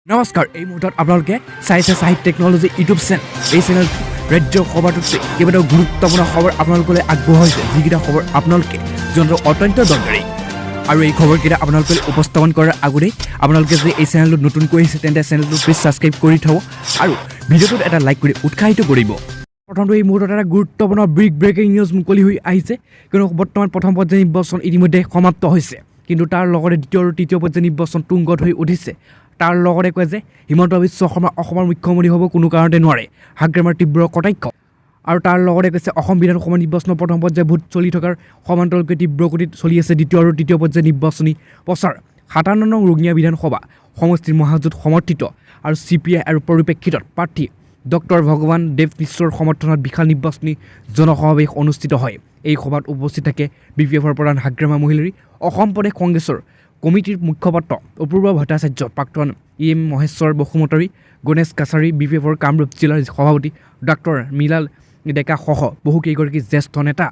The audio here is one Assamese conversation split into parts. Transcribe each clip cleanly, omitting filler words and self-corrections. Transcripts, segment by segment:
নমস্কাৰ এই মুহূৰ্তত আপোনালোকে চাইছে সাহিত্য টেকনলজি ইউটিউব চেনেল এই চেনেল ৰাজ্যৰ খবৰটোতে কেইবাটাও গুৰুত্বপূৰ্ণ খবৰ আপোনালোকলৈ আগবঢ়াইছে যিকেইটা খবৰ আপোনালোকে জনাটো অত্যন্ত দৰকাৰী আৰু এই খবৰকেইটা আপোনালোকে উপস্থাপন কৰাৰ আগতেই আপোনালোকে যদি এই চেনেলটো নতুনকৈ আহিছে তেন্তে চেনেলটো প্লিজ ছাবস্ক্ৰাইব কৰি থ'ব আৰু ভিডিঅ'টোত এটা লাইক কৰি উৎসাহিত কৰিব প্ৰথমটো এই মুহূৰ্তত এটা গুৰুত্বপূৰ্ণ ব্ৰেকিং নিউজ মুকলি হৈ আহিছে কিয়নো বৰ্তমান প্ৰথম পৰ্যায়ৰ নিৰ্বাচন ইতিমধ্যে সমাপ্ত হৈছে কিন্তু তাৰ লগতে দ্বিতীয় আৰু তৃতীয় পৰ্যায়ৰ নিৰ্বাচন তুংগত হৈ উঠিছে তাৰ লগতে কয় যে হিমন্ত বিশ্ব শৰ্মা অসমৰ মুখ্যমন্ত্ৰী হ'ব কোনো কাৰণতে নোৱাৰে হাগ্ৰামাৰ তীব্ৰ কটাক্ষ আৰু তাৰ লগতে কৈছে অসম বিধানসভা নিৰ্বাচনৰ প্ৰথম পৰ্যায়ৰ ভোট চলি থকাৰ সমান্তৰালকৈ তীব্ৰ গতিত চলি আছে দ্বিতীয় আৰু তৃতীয় পৰ্যায়ৰ নিৰ্বাচনী প্ৰচাৰ 57 নং ৰঙিয়া বিধানসভা সমষ্টিৰ মহাজোঁট সমৰ্থিত আৰু CPI আৰু পৰিপ্ৰেক্ষিতত প্ৰাৰ্থী ডক্টৰ ভগৱান দেৱ মিশ্ৰৰ সমৰ্থনত বিশাল নিৰ্বাচনী জনসমাৱেশ অনুষ্ঠিত হয় এই সভাত উপস্থিত থাকে BPFৰ প্ৰধান হাগ্ৰামা মহিলাৰী অসম প্ৰদেশ কংগ্ৰেছৰ কমিটিৰ মুখপাত্ৰ অপূৰ্ব ভট্টাচাৰ্য প্ৰাক্তন EM মহেশ্বৰ বসুমতাৰী গণেশ কাছাৰী BPFৰ কামৰূপ জিলাৰ সভাপতি ডক্টৰ মিলাল ডেকা সহ বহুকেইগৰাকী জ্যেষ্ঠ নেতা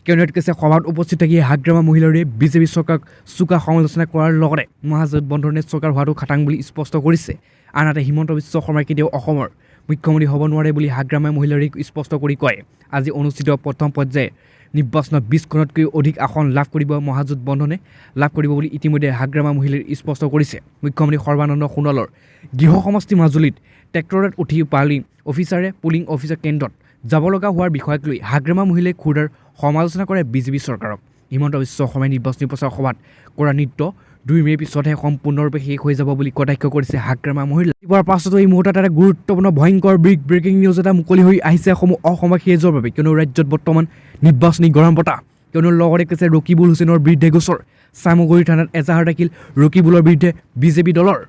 কেন্দ্ৰীয় কৈছে সভাত উপস্থিত থাকি হাগ্ৰামা মহিলাৰীয়ে বিজেপি চৰকাৰক চোকা সমালোচনা কৰাৰ লগতে মহাজোঁট বন্ধনে চৰকাৰ হোৱাটো খাটাং বুলি স্পষ্ট কৰিছে আনহাতে হিমন্ত বিশ্ব শৰ্মাই কেতিয়াও অসমৰ মুখ্যমন্ত্ৰী হ'ব নোৱাৰে বুলি হাগ্ৰামা মহিলাৰীক স্পষ্ট কৰি কয় আজি অনুষ্ঠিত প্ৰথম পৰ্যায়ৰ নিৰ্বাচনত 20খনতকৈ অধিক আসন লাভ কৰিব মহাজোঁট বন্ধনে লাভ কৰিব বুলি ইতিমধ্যে হাগ্ৰামা মহিলাৰী স্পষ্ট কৰিছে মুখ্যমন্ত্ৰী সৰ্বানন্দ সোণোৱালৰ গৃহ সমষ্টি মাজুলীত ট্ৰেক্টৰত উঠি পালিং অফিচাৰে পুলিং অফিচাৰ কেন্দ্ৰত যাব লগা হোৱাৰ বিষয়ক লৈ হাগ্ৰামা মহিলাই ক্ষুধাৰ সমালোচনা কৰে বিজেপি চৰকাৰক হিমন্ত বিশ্ব শৰ্মাই নিৰ্বাচনী প্ৰচাৰ সভাত কৰা নৃত্য 2 মে'ৰ পিছতহে সম্পূৰ্ণৰূপে শেষ হৈ যাব বুলি কটাক্ষ কৰিছে হাগ্ৰামা মহিলা ইয়াৰ পাছতো এই মুহূৰ্তত এটা গুৰুত্বপূৰ্ণ ভয়ংকৰ ব্ৰেকিং নিউজ এটা মুকলি হৈ আহিছে অসমৰ সেজৰ বাবে কিয়নো ৰাজ্যত বৰ্তমান নিৰ্বাচনী গৰম বতাহ কিয়নো লগতে কৈছে ৰকিবুল হুছেইনৰ বিৰুদ্ধে গোচৰ চামগুৰি থানাত এজাহাৰ দাখিল ৰকিবুলৰ বিৰুদ্ধে বিজেপি দলৰ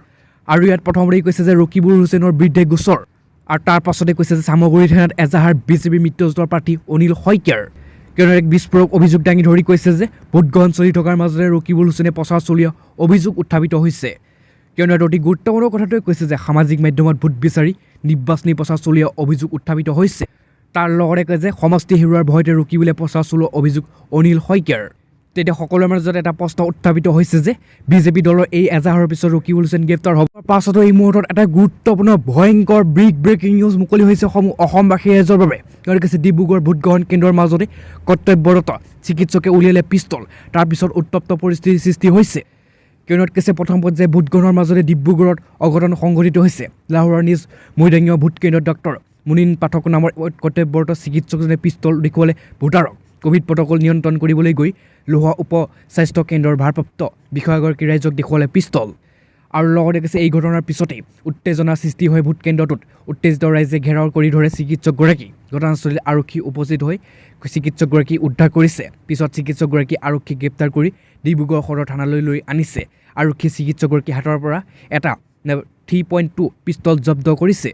আৰু ইয়াত প্ৰথমতেই কৈছে যে ৰকিবুল হুছেইনৰ বিৰুদ্ধে গোচৰ আৰু তাৰ পাছতে কৈছে যে চামগুৰি থানাত এজাহাৰ বিজেপি মিত্ৰজোঁটৰ প্ৰাৰ্থী অনিল শইকীয়াৰ কিয়নো এক বিস্ফোৰক অভিযোগ দাঙি ধৰি কৈছে যে ভোটগ্ৰহণ চলি থকাৰ মাজতে ৰকিবুল হুছেইনে প্ৰচাৰ চলোৱা অভিযোগ উত্থাপিত হৈছে কিয়নো অতি গুৰুত্বপূৰ্ণ কথাটোৱে কৈছে যে সামাজিক মাধ্যমত ভোট বিচাৰি নিৰ্বাচনী প্ৰচাৰ চলোৱা অভিযোগ উত্থাপিত হৈছে তাৰ লগতে কয় যে সমষ্টি হেৰুৱাৰ ভয়তে ৰকিবুলে প্ৰচাৰ চলোৱা অভিযোগ অনিল শইকীয়াৰ তেতিয়া সকলোৰে মাজত এটা প্ৰশ্ন উত্থাপিত হৈছে যে বিজেপি দলৰ এই এজাহাৰৰ পিছত ৰকিবুল হুছেইন গ্ৰেপ্তাৰ হ'ব পাছতো এই মুহূৰ্তত এটা গুৰুত্বপূৰ্ণ ভয়ংকৰ ব্ৰেকিং নিউজ মুকলি হৈছে অসমবাসীৰ এজৰ বাবে তেওঁলোকে কৈছে ডিব্ৰুগড় ভোটগ্ৰহণ কেন্দ্ৰৰ মাজতে কৰ্তব্যৰত চিকিৎসকে উলিয়ালে পিষ্টল তাৰপিছত উত্তপ্ত পৰিস্থিতিৰ সৃষ্টি হৈছে কিয়নো কৈছে প্ৰথম পৰ্যায়ৰ ভোটগ্ৰহণৰ মাজতে ডিব্ৰুগড়ত অঘটন সংঘটিত হৈছে লাহোৰৰ নিজ মৈদানীয় ভোটকেন্দ্ৰত ডক্টৰ মুনীন পাঠক নামৰ কৰ্তব্যৰত চিকিৎসকজনে পিষ্টল দেখুৱালে ভোটাৰক কোভিড প্ৰটকল নিয়ন্ত্ৰণ কৰিবলৈ গৈ লোহা উপ স্বাস্থ্য কেন্দ্ৰৰ ভাৰপ্ৰাপ্ত বিষয়াগৰাকী ৰাইজক দেখুৱালে পিষ্টল আৰু লগতে কৈছে এই ঘটনাৰ পিছতেই উত্তেজনাৰ সৃষ্টি হয় ভোটকেন্দ্ৰটোত উত্তেজিত ৰাইজে ঘেৰাও কৰি ধৰে চিকিৎসকগৰাকী ঘটনাস্থলীত আৰক্ষী উপস্থিত হৈ চিকিৎসকগৰাকী উদ্ধাৰ কৰিছে পিছত চিকিৎসকগৰাকী আৰক্ষীক গ্ৰেপ্তাৰ কৰি ডিব্ৰুগড় সদৰ থানালৈ লৈ আনিছে আৰক্ষী চিকিৎসকগৰাকীৰ হাতৰ পৰা এটা 3.2 পিষ্টল জব্দ কৰিছে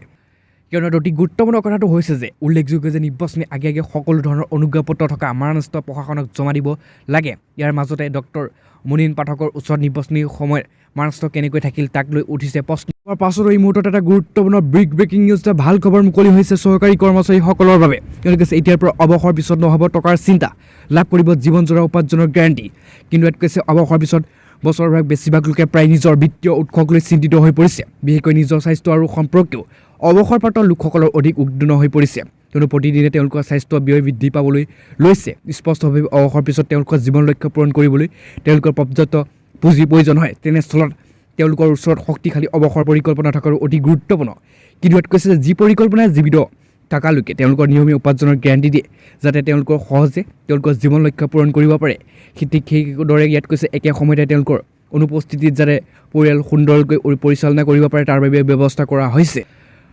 কিয়নো অতি গুৰুত্বপূৰ্ণ কথাটো হৈছে যে উল্লেখযোগ্য যে নিৰ্বাচনী আগে সকলো ধৰণৰ অনুজ্ঞাপত্ৰ থকা মাৰাণস্থ প্ৰশাসনক জমা দিব লাগে ইয়াৰ মাজতে ডক্টৰ মুনীন পাঠকৰ ওচৰত নিৰ্বাচনী সময়ত মাৰাণস্থ কেনেকৈ থাকিল তাক লৈ উঠিছে প্ৰশ্ন পাছতো এই মুহূৰ্তত এটা গুৰুত্বপূৰ্ণ ব্ৰেকিং নিউজ এটা ভাল খবৰ মুকলি হৈছে চৰকাৰী কৰ্মচাৰীসকলৰ বাবে তেওঁলোকে এতিয়াৰ পৰা অৱসৰ পিছত নহ'ব টকাৰ চিন্তা লাভ কৰিব জীৱনজোৰা উপাৰ্জনৰ গেৰাণ্টি কিন্তু ইয়াত কৈছে অৱসৰ পিছত বছৰভাগ বেছিভাগ লোকে প্ৰায় নিজৰ বিত্তীয় উৎসক লৈ চিন্তিত হৈ পৰিছে বিশেষকৈ নিজৰ স্বাস্থ্য আৰু সম্পৰ্কেও অৱসৰপ্ৰাপ্ত লোকসকলৰ অধিক উদ্বিগ্ন হৈ পৰিছে কিয়নো প্ৰতিদিনে তেওঁলোকৰ স্বাস্থ্য ব্যয় বৃদ্ধি পাবলৈ লৈছে স্পষ্টভাৱে অৱসৰ পিছত তেওঁলোকৰ জীৱন লক্ষ্য পূৰণ কৰিবলৈ তেওঁলোকৰ পৰ্যাপ্ত পুঁজিৰ প্ৰয়োজন হয় তেনেস্থলত তেওঁলোকৰ ওচৰত শক্তিশালী অৱসৰ পৰিকল্পনা থকাৰো অতি গুৰুত্বপূৰ্ণ কিন্তু ইয়াত কৈছে যে যি পৰিকল্পনাই জীৱিত থকালৈকে তেওঁলোকৰ নিয়মীয়া উপাৰ্জনৰ গেৰাণ্টি দিয়ে যাতে তেওঁলোকৰ সহজে তেওঁলোকৰ জীৱন লক্ষ্য পূৰণ কৰিব পাৰে ঠিক সেইদৰে ইয়াত কৈছে একে সময়তে তেওঁলোকৰ অনুপস্থিতিত যাতে পৰিয়াল সুন্দৰকৈ পৰিচালনা কৰিব পাৰে তাৰ বাবে ব্যৱস্থা কৰা হৈছে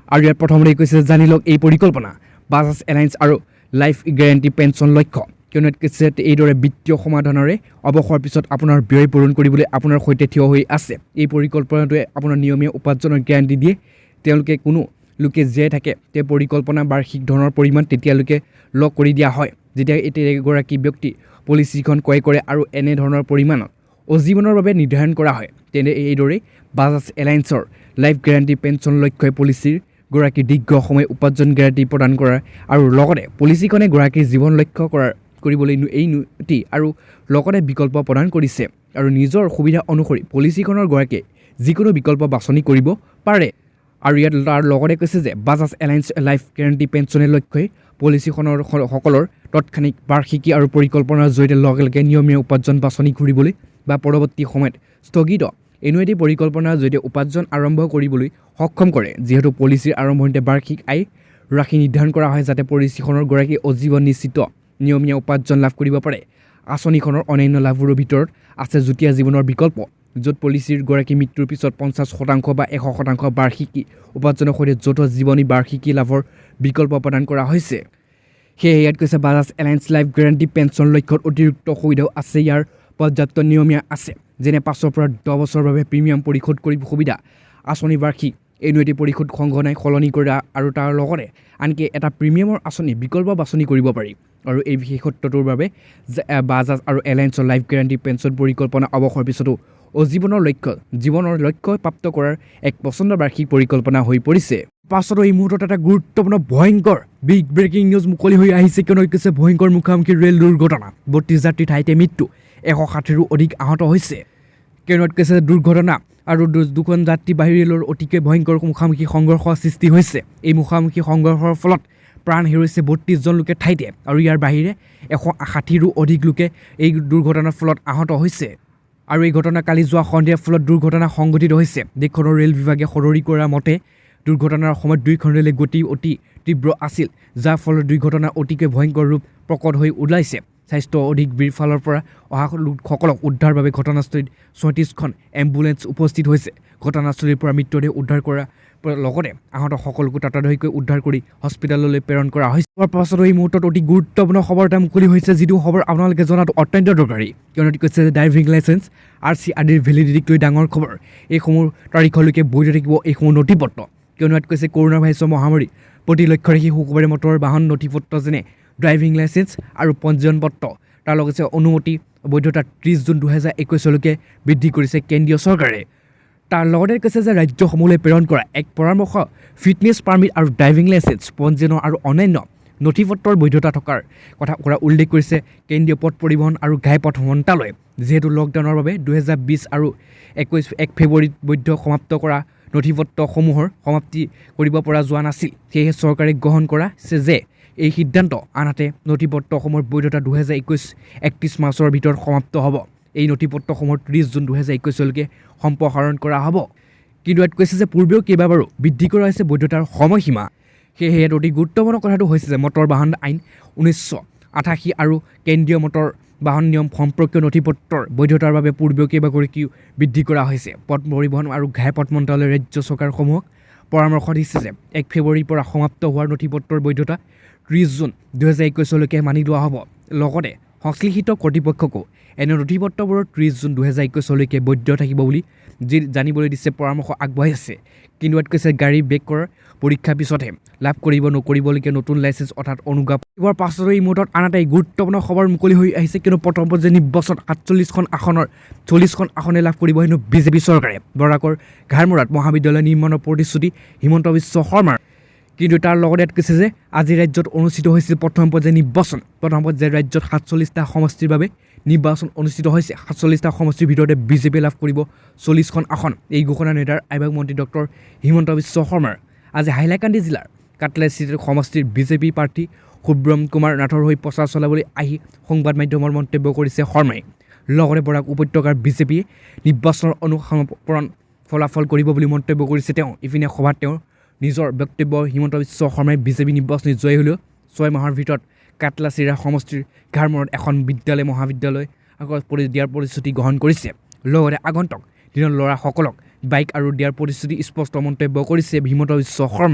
আৰু ইয়াত প্ৰথমতেই কৈছে জানি লওক এই পৰিকল্পনা বাজাজ এলায়েন্স আৰু লাইফ গেৰাণ্টি পেঞ্চন লক্ষ্য কিয়নো ইয়াত কৈছে এইদৰে বিত্তীয় সমাধানেৰে অৱসৰ পিছত আপোনাৰ ব্যয় পূৰণ কৰিবলৈ আপোনাৰ সৈতে থিয় হৈ আছে এই পৰিকল্পনাটোৱে আপোনাৰ নিয়মীয়া উপাৰ্জনৰ গেৰাণ্টি দিয়ে তেওঁলোকে কোনো লোকে জীয়াই থাকে তেওঁ পৰিকল্পনা বাৰ্ষিক ধনৰ পৰিমাণ তেতিয়ালৈকে লক কৰি দিয়া হয় যেতিয়া এগৰাকী ব্যক্তি পলিচিখন ক্ৰয় কৰে আৰু এনেধৰণৰ পৰিমাণত অজীৱনৰ বাবে নিৰ্ধাৰণ কৰা হয় তেনে এইদৰে বাজাজ এলায়েন্সৰ লাইফ গেৰাণ্টি পেঞ্চন লক্ষ্যই পলিচিৰ গৰাকী দীৰ্ঘ সময় উপাৰ্জন গেৰাণ্টি প্ৰদান কৰাৰ আৰু লগতে পলিচিখনে গৰাকীৰ জীৱন লক্ষ্য কৰিবলৈ এই নীতি আৰু লগতে বিকল্প প্ৰদান কৰিছে আৰু নিজৰ সুবিধা অনুসৰি পলিচিখনৰ গৰাকীয়ে যিকোনো বিকল্প বাছনি কৰিব পাৰে আৰু ইয়াত তাৰ লগতে কৈছে যে বাজাজ এলায়েন্স লাইফ গেৰাণ্টি পেঞ্চনৰ লক্ষ্যই পলিচিখনৰ সকলৰ তৎক্ষণিক বাৰ্ষিকী আৰু পৰিকল্পনাৰ জৰিয়তে লগে লগে নিয়মীয়া উপাৰ্জন বাছনি কৰিবলৈ বা পৰৱৰ্তী সময়ত স্থগিত এনুইটি পৰিকল্পনাৰ জৰিয়তে উপাৰ্জন আৰম্ভ কৰিবলৈ সক্ষম কৰে যিহেতু পলিচিৰ আৰম্ভণিতে বাৰ্ষিক আয় ৰাশি নিৰ্ধাৰণ কৰা হয় যাতে পলিচিখনৰ গৰাকী অজীৱন নিশ্চিত নিয়মীয়া উপাৰ্জন লাভ কৰিব পাৰে আঁচনিখনৰ অন্যান্য লাভবোৰৰ ভিতৰত আছে যুটীয়া জীৱনৰ বিকল্প য'ত পলিচিৰ গৰাকী মৃত্যুৰ পিছত 50% বা 100% বাৰ্ষিকী উপাৰ্জনৰ সৈতে যৌথ জীৱনী বাৰ্ষিকী লাভৰ বিকল্প প্ৰদান কৰা হৈছে সেয়ে ইয়াত কৈছে Bajaj alliance life guarantee pension লক্ষ্যত অতিৰিক্ত সুবিধাও আছে ইয়াৰ পৰ্যাপ্ত নিয়মীয়া আছে যেনে 5 পৰা 10 বছৰৰ বাবে প্ৰিমিয়াম পৰিশোধ কৰি সুবিধা আঁচনি বাৰ্ষিক এনুইটি পৰিশোধ সংঘনাই সলনি কৰা আৰু তাৰ লগতে আনকি এটা প্ৰিমিয়ামৰ আঁচনি বিকল্প বাছনি কৰিব পাৰি আৰু এই বিশেষত্বটোৰ বাবে বাজাজ আৰু এলায়েন্সৰ লাইফ গেৰাণ্টি পেঞ্চন পৰিকল্পনা অৱসৰ পিছতো জীৱনৰ লক্ষ্য প্ৰাপ্ত কৰাৰ এক পচন্দৰ বাৰ্ষিক পৰিকল্পনা হৈ পৰিছে পাছতো এই মুহূৰ্তত এটা গুৰুত্বপূৰ্ণ ভয়ংকৰ বিগ ব্ৰেকিং নিউজ মুকলি হৈ আহিছে কিয়নো কৈছে ভয়ংকৰ মুখামুখি ৰেল দুৰ্ঘটনা 32 যাত্ৰীৰ ঠাইতে মৃত্যু 160ৰো অধিক আহত হৈছে কিয়নো কৈছে দুৰ্ঘটনা আৰু দুখন যাত্ৰীবাহী ৰেলৰ অতিকৈ ভয়ংকৰ মুখামুখি সংঘৰ্ষৰ সৃষ্টি হৈছে এই মুখামুখি সংঘৰ্ষৰ ফলত প্ৰাণ হেৰুৱাইছে 32 জন লোকে ঠাইতে আৰু ইয়াৰ বাহিৰে 160ৰো অধিক লোকে এই দুৰ্ঘটনাৰ ফলত আহত হৈছে আৰু এই ঘটনা কালি যোৱা সন্ধিয়াৰ ফলত দুৰ্ঘটনা সংঘটিত হৈছে দেশখনৰ ৰেল বিভাগে সদৰি কৰা মতে দুৰ্ঘটনাৰ সময়ত দুইখন ৰেলে গতি অতি তীব্ৰ আছিল যাৰ ফলত দুৰ্ঘটনা অতিকৈ ভয়ংকৰ ৰূপ প্ৰকট হৈ ওলাইছে স্বাস্থ্য অধিক বীৰ ফালৰ পৰা অহা লোকসকলক উদ্ধাৰৰ বাবে ঘটনাস্থলীত 34খন এম্বুলেন্স উপস্থিত হৈছে ঘটনাস্থলীৰ পৰা মৃতদেহ উদ্ধাৰ কৰাৰ লগতে আহত সকলোকো ততাতৈয়াকৈ উদ্ধাৰ কৰি হস্পিটেললৈ প্ৰেৰণ কৰা হৈছে তাৰ পাছত এই মুহূৰ্তত অতি গুৰুত্বপূৰ্ণ খবৰ এটা মুকলি হৈছে যিটো খবৰ আপোনালোকে জনাটো অত্যন্ত দৰকাৰী কিয়নো কৈছে যে ড্ৰাইভিং লাইচেন্স RC আদিৰ ভেলিডিটিক লৈ ডাঙৰ খবৰ এইসমূহ তাৰিখলৈকে বৈধ থাকিব এইসমূহ নথিপত্ৰ কিয়নো ইয়াত কৈছে কৰোনা ভাইৰাছৰ মহামাৰী প্ৰতি লক্ষ্য ৰাখি শুকুৰবাৰে মটৰ বাহন নথিপত্ৰ যেনে ড্ৰাইভিং লাইচেন্স আৰু পঞ্জীয়ন পত্ৰ তাৰ লগতে অনুমতি বৈধতা 30 জুন 2021লৈকে বৃদ্ধি কৰিছে কেন্দ্ৰীয় চৰকাৰে তাৰ লগতে কৈছে যে ৰাজ্যসমূহলৈ প্ৰেৰণ কৰা এক পৰামৰ্শ ফিটনেছ পাৰ্মিট আৰু ড্ৰাইভিং লাইচেন্স পঞ্জীয়নৰ আৰু অন্যান্য নথিপত্ৰৰ বৈধতা থকাৰ কথা উল্লেখ কৰিছে কেন্দ্ৰীয় পথ পৰিবহণ আৰু ঘাইপথ মন্ত্ৰালয়ে যিহেতু লকডাউনৰ বাবে 2020 আৰু 1 ফেব্ৰুৱাৰীত বৈধ সমাপ্ত কৰা নথিপত্ৰসমূহৰ সমাপ্তি কৰিব পৰা যোৱা নাছিল সেয়েহে চৰকাৰে গ্ৰহণ কৰাছে যে এই সিদ্ধান্ত আনহাতে নথিপত্ৰসমূহৰ বৈধতা 2021 31 মাৰ্চৰ ভিতৰত সমাপ্ত হ'ব এই নথিপত্ৰসমূহৰ 30 জুন 2021লৈকে সম্প্ৰসাৰণ কৰা হ'ব কিন্তু ইয়াত কৈছে যে পূৰ্বেও কেইবাবাৰো বৃদ্ধি কৰা হৈছে বৈধতাৰ সময়সীমা সেয়েহে ইয়াত অতি গুৰুত্বপূৰ্ণ কথাটো হৈছে যে মটৰ বাহন আইন 1988 আৰু কেন্দ্ৰীয় মটৰ বাহন নিয়ম সম্পৰ্কীয় নথিপত্ৰৰ বৈধতাৰ বাবে পূৰ্বেও কেইবাগৰাকীও বৃদ্ধি কৰা হৈছে পথ পৰিবহণ আৰু ঘাইপথ মন্ত্ৰালয়ে ৰাজ্য চৰকাৰসমূহক পৰামৰ্শ দিছে যে 1 ফেব্ৰুৱাৰীৰ পৰা সমাপ্ত হোৱাৰ নথিপত্ৰৰ বৈধতা 30 জুন 2021লৈকে মানি লোৱা হ'ব লগতে সংশ্লিষ্ট কৰ্তৃপক্ষকো এনে নথিপত্ৰবোৰৰ 30 জুন 2021লৈকে বৈধ থাকিব বুলি জানিবলৈ দিছে পৰামৰ্শ আগবঢ়াইছে কিন্তু ইয়াত কৈছে গাড়ী বেকৰ পৰীক্ষাৰ পিছতহে লাভ নকৰিবলৈকে নতুন লাইচেন্স অৰ্থাৎ অনুজ্ঞা পোৱাৰ পাছতো এই মুহূৰ্তত আনহাতে গুৰুত্বপূৰ্ণ খবৰ মুকলি হৈ আহিছে কিন্তু প্ৰথম পৰ্যায়ৰ নিৰ্বাচন 48খন আসনৰ 40খন আসনে লাভ কৰিব হেনো বিজেপি চৰকাৰে বৰাকৰ ঘাৰমৰাত মহাবিদ্যালয় নিৰ্মাণৰ প্ৰতিশ্ৰুতি হিমন্ত বিশ্ব শৰ্মাৰ কিন্তু তাৰ লগতে কৈছে যে আজি ৰাজ্যত অনুষ্ঠিত হৈছিল প্ৰথম পৰ্যায়ৰ নিৰ্বাচন প্ৰথম পৰ্যায়ৰ ৰাজ্যত 47টা সমষ্টিৰ বাবে নিৰ্বাচন অনুষ্ঠিত হৈছে 47টা সমষ্টিৰ ভিতৰতে বিজেপি লাভ কৰিব 40খন আসন এই ঘোষণা নেতাৰ আইবাক মন্ত্ৰী ডক্টৰ হিমন্ত বিশ্ব শৰ্মাৰ আজি হাইলাকান্দি জিলাৰ কাটলাচিত সমষ্টিৰ বিজেপি প্ৰাৰ্থী সুব্ৰম কুমাৰ নাথৰ হৈ প্ৰচাৰ চলাবলৈ আহি সংবাদ মাধ্যমৰ মন্তব্য কৰিছে শৰ্মাই লগতে বৰাক উপত্যকাৰ বিজেপিয়ে নিৰ্বাচনৰ অনুসৰণ ফলাফল কৰিব বুলি মন্তব্য কৰিছে তেওঁ ইপিনে সভাত তেওঁ নিজৰ বক্তব্য হিমন্ত বিশ্ব শৰ্মাই বিজেপি নিৰ্বাচনী জয় হ'লেও 6 মাহৰ ভিতৰত কাটলাচিৰা সমষ্টিৰ ঘাৰমৰাত এখন মহাবিদ্যালয় দিয়াৰ প্ৰতিশ্ৰুতি গ্ৰহণ কৰিছে লগতে আগন্তুক দিনৰ ল'ৰাসকলক বাইক আৰু দিয়াৰ প্ৰতিশ্ৰুতি স্পষ্ট মন্তব্য কৰিছে হিমন্ত বিশ্ব শৰ্মাই